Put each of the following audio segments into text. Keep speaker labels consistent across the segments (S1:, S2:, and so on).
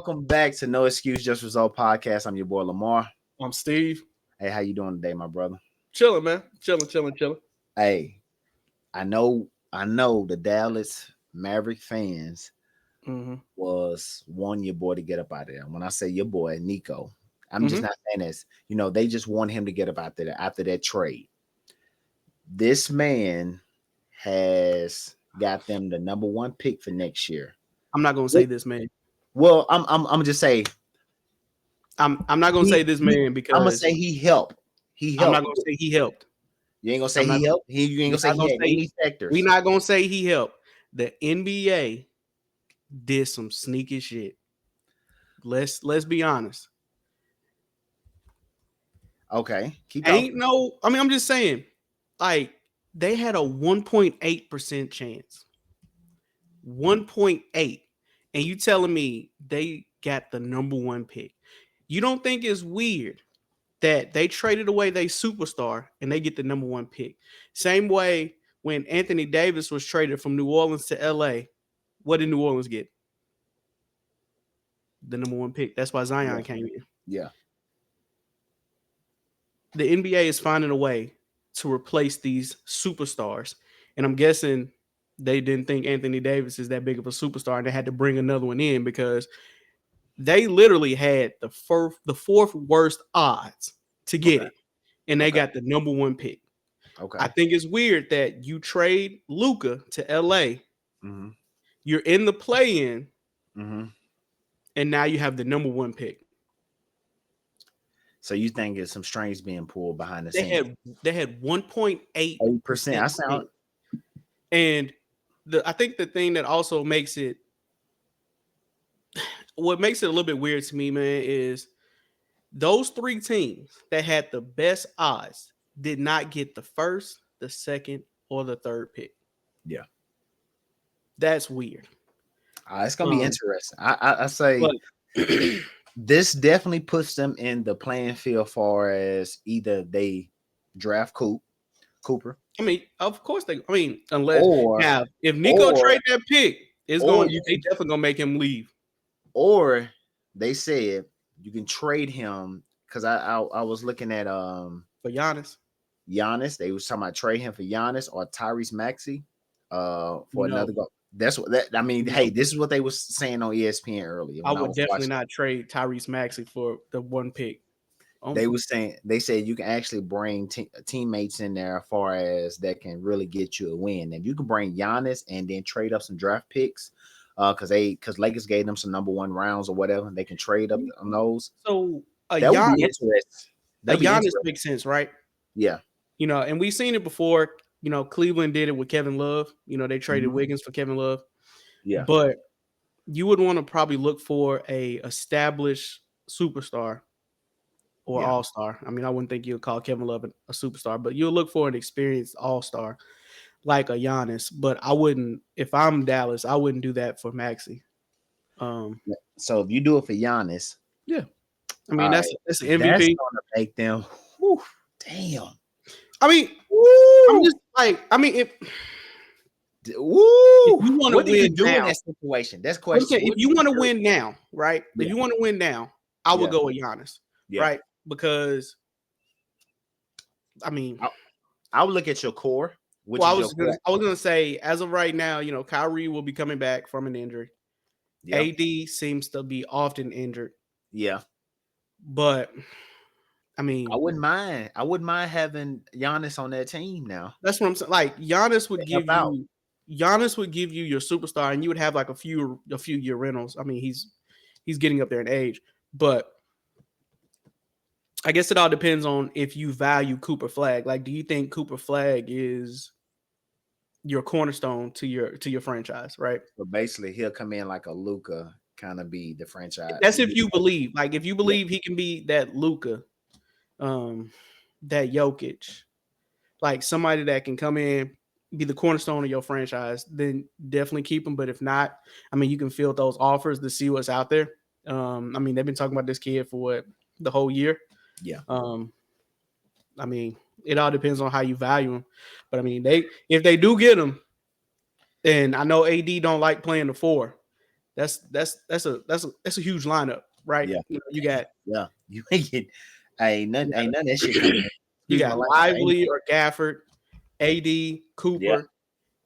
S1: Welcome back to No Excuse Just Result podcast. I'm your boy Lamar.
S2: I'm Steve.
S1: Hey, how you doing today, my brother?
S2: Chilling, man. Chilling.
S1: Hey, I know the Dallas Mavericks fans was wanting your boy to get up out of there. When I say your boy, Nico, I'm just not saying this. They just want him to get up out there after that trade. This man has got them the number one pick for next year.
S2: I'm not gonna say this man.
S1: Well, I'm just say
S2: I'm not gonna say this man because
S1: I'm gonna say he helped. He helped.
S2: I'm not gonna say he helped.
S1: You ain't gonna say he helped. You ain't gonna say he had any factors.
S2: We're not gonna say he helped. The NBA did some sneaky shit. Let's be honest.
S1: Okay, keep going.
S2: I'm just saying, like, they had a 1.8% chance. 1.8. And you telling me they got the number one pick. You don't think it's weird that they traded away their superstar and they get the number one pick? Same way when Anthony Davis was traded from New Orleans to LA, what did New Orleans get? The number one pick. That's why Zion came in.
S1: Yeah.
S2: The NBA is finding a way to replace these superstars. And I'm guessing they didn't think Anthony Davis is that big of a superstar, and they had to bring another one in because they literally had the fourth worst odds to get it, and they got the number one pick.
S1: Okay.
S2: I think it's weird that you trade Luka to LA.
S1: Mm-hmm.
S2: You're in the play-in,
S1: and
S2: now you have the number one pick.
S1: So you think it's some strings being pulled behind the scenes?
S2: They had 1.8%.
S1: I sound.
S2: And I think the thing that also makes it, what makes it a little bit weird to me, man, is those three teams that had the best odds did not get the first, the second, or the third pick.
S1: Yeah.
S2: That's weird.
S1: It's going to be interesting. I say this definitely puts them in the playing field far as either they draft Cooper.
S2: I mean, of course unless if Nico trade that pick, they definitely gonna make him leave.
S1: Or they said you can trade him because I was looking at
S2: for Giannis.
S1: They was talking about trade him for Giannis or Tyrese Maxey for another go. That's what that I mean. Hey, this is what they was saying on ESPN earlier.
S2: I would definitely not trade Tyrese Maxey for the one pick.
S1: They said you can actually bring teammates in there as far as that can really get you a win. And you can bring Giannis and then trade up some draft picks because Lakers gave them some number one rounds or whatever. They can trade up on those.
S2: So
S1: that would be interesting.
S2: Giannis makes sense, right?
S1: Yeah.
S2: And we've seen it before. Cleveland did it with Kevin Love. They traded Wiggins for Kevin Love.
S1: Yeah.
S2: But you would want to probably look for a established superstar or all-star. I mean, I wouldn't think you would call Kevin Love a superstar, but you'll look for an experienced all-star like a Giannis. But I wouldn't, if I'm Dallas, I wouldn't do that for Maxey.
S1: So if you do it for Giannis,
S2: yeah, I mean that's an MVP.
S1: That's gonna make them. Whew, damn.
S2: I mean, I'm just like, if
S1: you want to win
S2: now,
S1: in that situation, that's question.
S2: If you want to win now, right? Yeah. If you want to win now, I would go with Giannis, right? Because I
S1: would look at your core.
S2: I was gonna say, as of right now, Kyrie will be coming back from an injury. Yep. AD seems to be often injured.
S1: Yeah,
S2: but I
S1: wouldn't mind having Giannis on that team now.
S2: That's what I'm saying. Like Giannis would give you your superstar, and you would have like a few year rentals. I mean, he's getting up there in age, but I guess it all depends on if you value Cooper Flagg. Like, do you think Cooper Flagg is your cornerstone to your franchise, right?
S1: So basically, he'll come in like a Luka, kind of be the franchise.
S2: That's if you believe. Like, if you believe he can be that Luka, that Jokic, like somebody that can come in, be the cornerstone of your franchise, then definitely keep him. But if not, you can field those offers to see what's out there. They've been talking about this kid for the whole year.
S1: Yeah.
S2: It all depends on how you value him. But if they do get him, and I know AD don't like playing the 4, That's a huge lineup, right?
S1: Yeah,
S2: You got
S1: you ain't nothing that shit coming in.
S2: you
S1: Excuse my
S2: got
S1: language.
S2: Lively or Gafford, AD,
S1: Yeah,
S2: Cooper,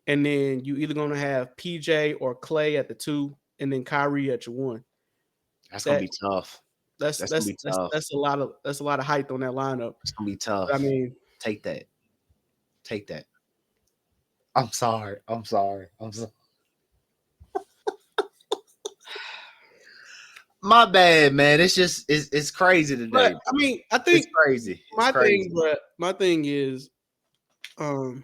S2: and then you either gonna have PJ or Clay at the 2, and then Kyrie at your 1.
S1: that's gonna
S2: That
S1: be tough.
S2: that's
S1: That's gonna
S2: that's
S1: be
S2: that's
S1: tough.
S2: that's a lot of height on that lineup.
S1: It's gonna be
S2: I
S1: tough.
S2: mean,
S1: Take that. Take that. I'm sorry. I'm sorry. I'm sorry. My bad, man. It's just it's crazy
S2: but
S1: today.
S2: I mean, I
S1: It's
S2: think
S1: crazy. It's crazy.
S2: my thing is, um,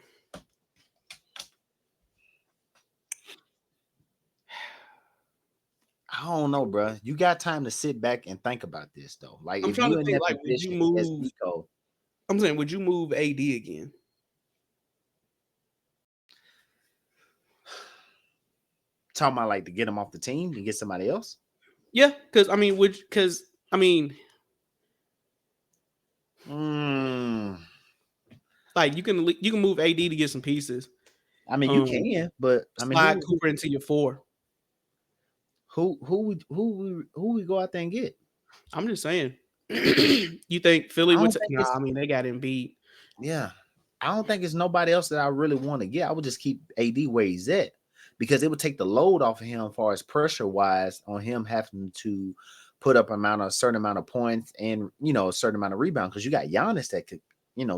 S1: I don't know, bro. You got time to sit back and think about this, though. Like,
S2: I'm
S1: if
S2: trying
S1: you
S2: to
S1: in
S2: think
S1: that
S2: like, would you
S1: position as
S2: move?
S1: Nico,
S2: I'm saying, would you move AD again?
S1: talking about like to get him off the team and get somebody else.
S2: Yeah, because I mean,
S1: Mm,
S2: like you can move AD to get some pieces.
S1: I mean, you can, but I mean,
S2: Slide Cooper into your 4.
S1: who we go out there and get?
S2: I'm just saying. You think Philly
S1: I
S2: would?
S1: don't think
S2: Nah,
S1: it's
S2: I mean they got Embiid.
S1: yeah. I don't think it's nobody else that I really want to get. I would just keep AD where he's at because it would take the load off of him as far as pressure wise on him having to put up a certain amount of points and a certain amount of rebound because you got Giannis that could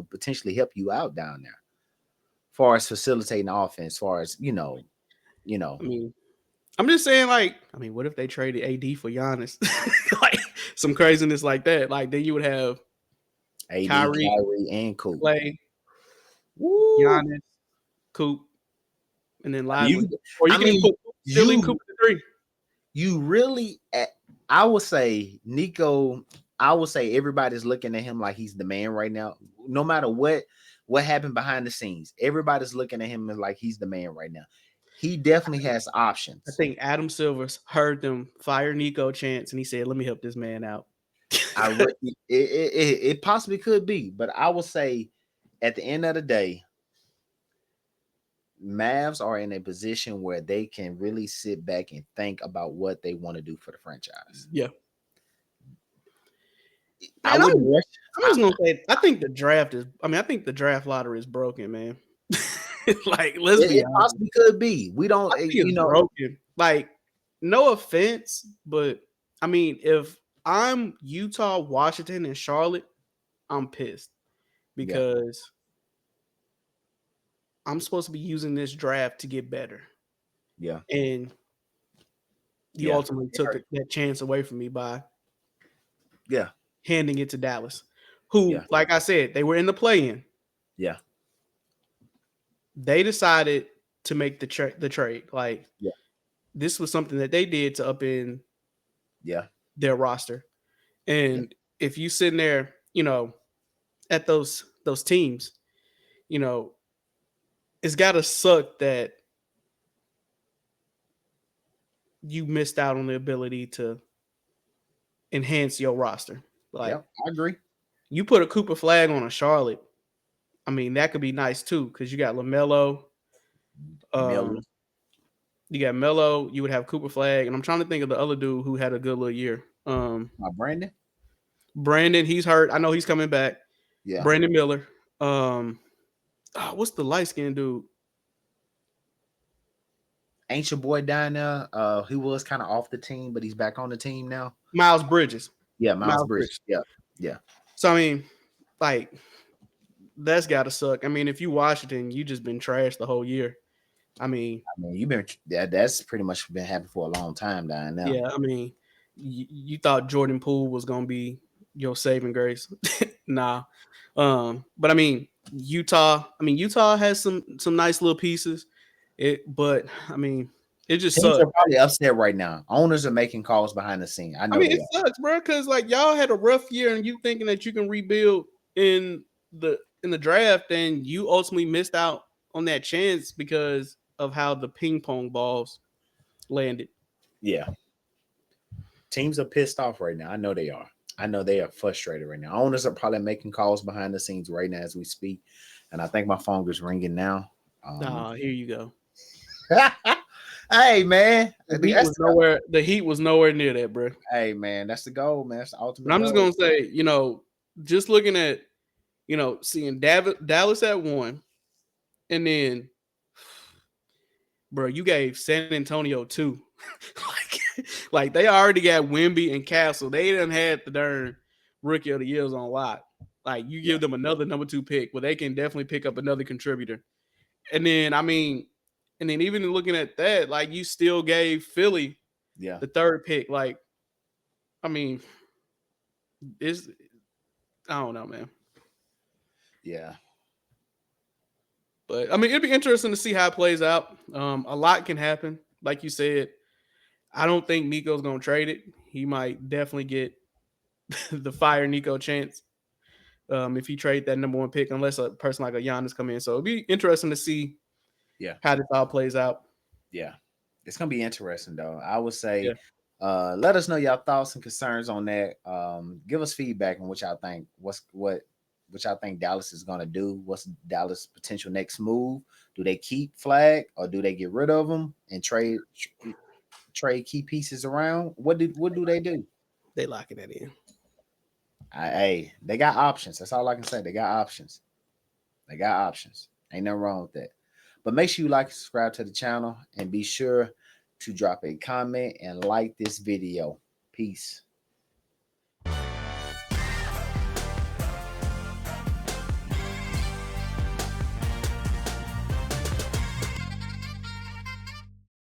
S1: potentially help you out down there, as far as facilitating offense, as far as
S2: I mean, I'm just saying, like, I mean, what if they traded AD for Giannis? Like some craziness like that. Like then you would have
S1: AD,
S2: Kyrie,
S1: Kyrie, and Coop.
S2: Clay,
S1: Woo!
S2: Giannis, Coop, and then
S1: I mean,
S2: Lively. Or you
S1: I
S2: can even
S1: mean,
S2: put Philly Coop at the 3.
S1: you really, I would say Nico. I would say everybody's looking at him like he's the man right now. No matter what happened behind the scenes, everybody's looking at him as like he's the man right now. He definitely has
S2: I
S1: options.
S2: think Adam Silver's heard them fire Nico Chance, and he said, "Let me help this man out."
S1: It possibly could be, but I would say at the end of the day, Mavs are in a position where they can really sit back and think about what they want to do for the franchise.
S2: Yeah.
S1: I
S2: Man,
S1: wouldn't rush.
S2: I'm just gonna say, I think the draft is. I mean, I think the draft lottery is broken, man. Like, let's be
S1: It
S2: honest.
S1: possibly could be. We don't,
S2: I think it's broken. Like, no offense, but I mean, if I'm Utah, Washington, and Charlotte, I'm pissed because I'm supposed to be using this draft to get better.
S1: Yeah.
S2: And you ultimately took that chance away from me by handing it to Dallas, who, like I said, they were in the play-in.
S1: Yeah.
S2: They decided to make the trade. Like, this was something that they did to up in their roster. And if you sitting there, at those teams, it's got to suck that you missed out on the ability to enhance your roster. Like,
S1: I agree.
S2: You put a Cooper Flagg on a Charlotte, I mean, that could be nice too because you got LaMelo. You got Melo. You would have Cooper Flagg, and I'm trying to think of the other dude who had a good little year.
S1: Brandon.
S2: Brandon, he's hurt. I know he's coming back.
S1: Yeah.
S2: Brandon Miller. What's the light skinned dude?
S1: Ain't your boy down there? He was kind of off the team, but he's back on the team now.
S2: Miles Bridges.
S1: Yeah, Miles Bridges. Yeah.
S2: So I mean, like, that's gotta suck. I mean, if you Washington, you just been trashed the whole year. I mean,
S1: you've been that's pretty much been happening for a long time down now.
S2: Yeah, I mean, you thought Jordan Poole was gonna be your saving grace. Nah. But I mean, Utah has some nice little pieces. But I mean, it just
S1: Teams
S2: sucks.
S1: are probably upset right now. Owners are making calls behind the scene. I mean,
S2: it sucks, bro, because like y'all had a rough year and you thinking that you can rebuild in the draft, and you ultimately missed out on that chance because of how the ping pong balls landed.
S1: Yeah. Teams are pissed off right now. I know they are. I know they are frustrated right now. Owners are probably making calls behind the scenes right now as we speak. And I think my phone is ringing now.
S2: Here you go.
S1: Hey man,
S2: The Heat was nowhere near that, bro.
S1: Hey man, that's the goal, man. That's the ultimate.
S2: And I'm just gonna say, just looking at, seeing Dallas at 1, and then, bro, you gave San Antonio 2. like they already got Wemby and Castle. They done had the darn rookie of the years on lock. Like you give them another number 2 pick, well, they can definitely pick up another contributor. And then even looking at that, like you still gave Philly the 3rd pick. Like, I mean, I don't know, man.
S1: Yeah.
S2: But I mean, it'd be interesting to see how it plays out. A lot can happen. Like you said, I don't think Nico's gonna trade it. He might definitely get the fire Nico chance if he trade that number 1 pick, unless a person like a Giannis come in. So it'd be interesting to see how this all plays out.
S1: Yeah. It's gonna be interesting though. I would say let us know your thoughts and concerns on that. Give us feedback on what y'all think. What y'all think Dallas is gonna do? What's Dallas' potential next move? Do they keep Flagg or do they get rid of him and trade key pieces around? What do they do?
S2: They locking that in.
S1: Hey, they got options. That's all I can say. They got options. Ain't nothing wrong with that. But make sure you like and subscribe to the channel and be sure to drop a comment and like this video. Peace.